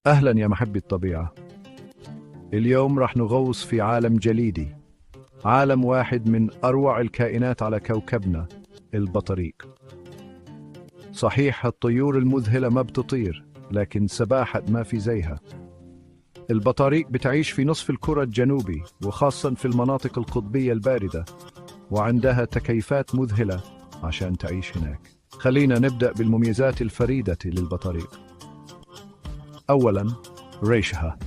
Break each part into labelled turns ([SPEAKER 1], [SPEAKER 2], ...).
[SPEAKER 1] أهلا يا محبي الطبيعة. اليوم راح نغوص في عالم جليدي، عالم واحد من أروع الكائنات على كوكبنا، البطاريق. صحيح الطيور المذهلة ما بتطير، لكن سباحة ما في زيها. البطاريق بتعيش في نصف الكرة الجنوبي، وخاصة في المناطق القطبية الباردة، وعندها تكيفات مذهلة عشان تعيش هناك. خلينا نبدأ بالمميزات الفريدة للبطاريق. أولاً، ريشها.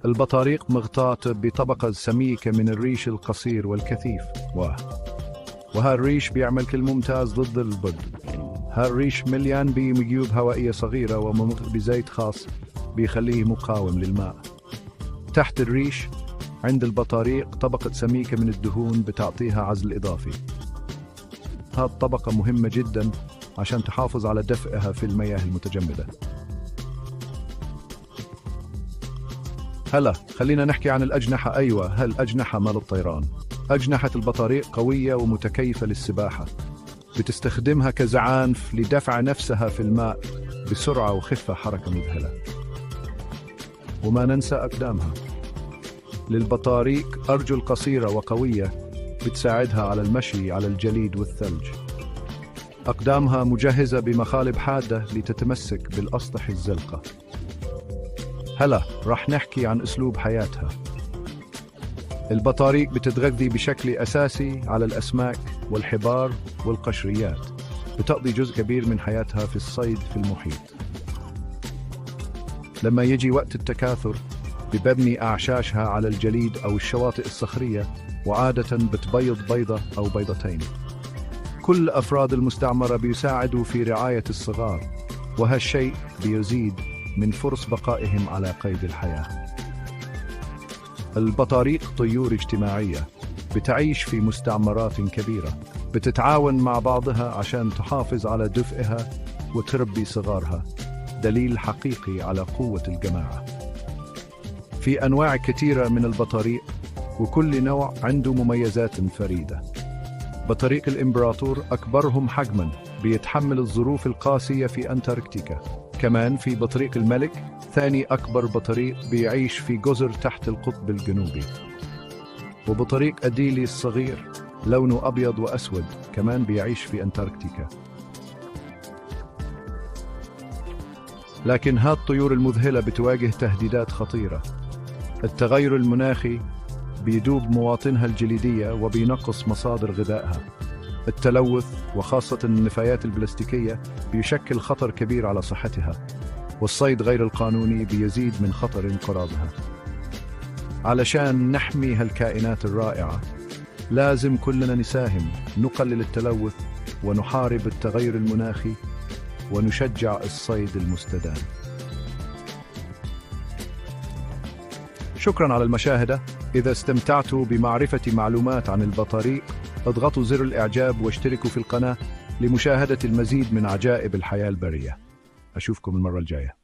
[SPEAKER 1] البطاريق مغطاة بطبقة سميكة من الريش القصير والكثيف، وهالريش بيعمل كالممتاز ضد البرد. هالريش مليان بمجيوب هوائية صغيرة ومملوء بزيت خاص بيخليه مقاوم للماء. تحت الريش عند البطاريق طبقة سميكة من الدهون بتعطيها عزل إضافي. هالطبقة مهمة جدا عشان تحافظ على دفئها في المياه المتجمدة. هلا خلينا نحكي عن الأجنحة. أيوة، هالأجنحة مال الطيران. أجنحة البطاريق قوية ومتكيفة للسباحة، بتستخدمها كزعانف لدفع نفسها في الماء بسرعة وخفة، حركة مذهلة. وما ننسى أقدامها. للبطاريق أرجل قصيرة وقوية بتساعدها على المشي على الجليد والثلج. أقدامها مجهزة بمخالب حادة لتتمسك بالأسطح الزلقة. هلا راح نحكي عن أسلوب حياتها. البطاريق بتتغذي بشكل أساسي على الأسماك والحبار والقشريات، بتقضي جزء كبير من حياتها في الصيد في المحيط. لما يجي وقت التكاثر ببني أعشاشها على الجليد أو الشواطئ الصخرية، وعادة بتبيض بيضة أو بيضتين. كل أفراد المستعمرة بيساعدوا في رعاية الصغار، وهالشيء بيزيد من فرص بقائهم على قيد الحياة. البطاريق طيور اجتماعية، بتعيش في مستعمرات كبيرة، بتتعاون مع بعضها عشان تحافظ على دفئها وتربي صغارها، دليل حقيقي على قوة الجماعة. في أنواع كثيرة من البطاريق، وكل نوع عنده مميزات فريدة. بطريق الإمبراطور أكبرهم حجماً، بيتحمل الظروف القاسية في أنتاركتيكا. كمان في بطريق الملك، ثاني أكبر بطريق، بيعيش في جزر تحت القطب الجنوبي. وبطريق أديلي الصغير لونه أبيض وأسود، كمان بيعيش في أنتاركتيكا. لكن هالطيور المذهلة بتواجه تهديدات خطيرة. التغير المناخي بيدوب مواطنها الجليدية وبينقص مصادر غذائها. التلوث وخاصة النفايات البلاستيكية بيشكل خطر كبير على صحتها، والصيد غير القانوني بيزيد من خطر انقراضها. علشان نحمي هالكائنات الرائعة، لازم كلنا نساهم، نقلل التلوث ونحارب التغير المناخي ونشجع الصيد المستدام. شكرا على المشاهدة. إذا استمتعتوا بمعرفة معلومات عن البطاريق، اضغطوا زر الإعجاب واشتركوا في القناة لمشاهدة المزيد من عجائب الحياة البرية. أشوفكم المرة الجاية.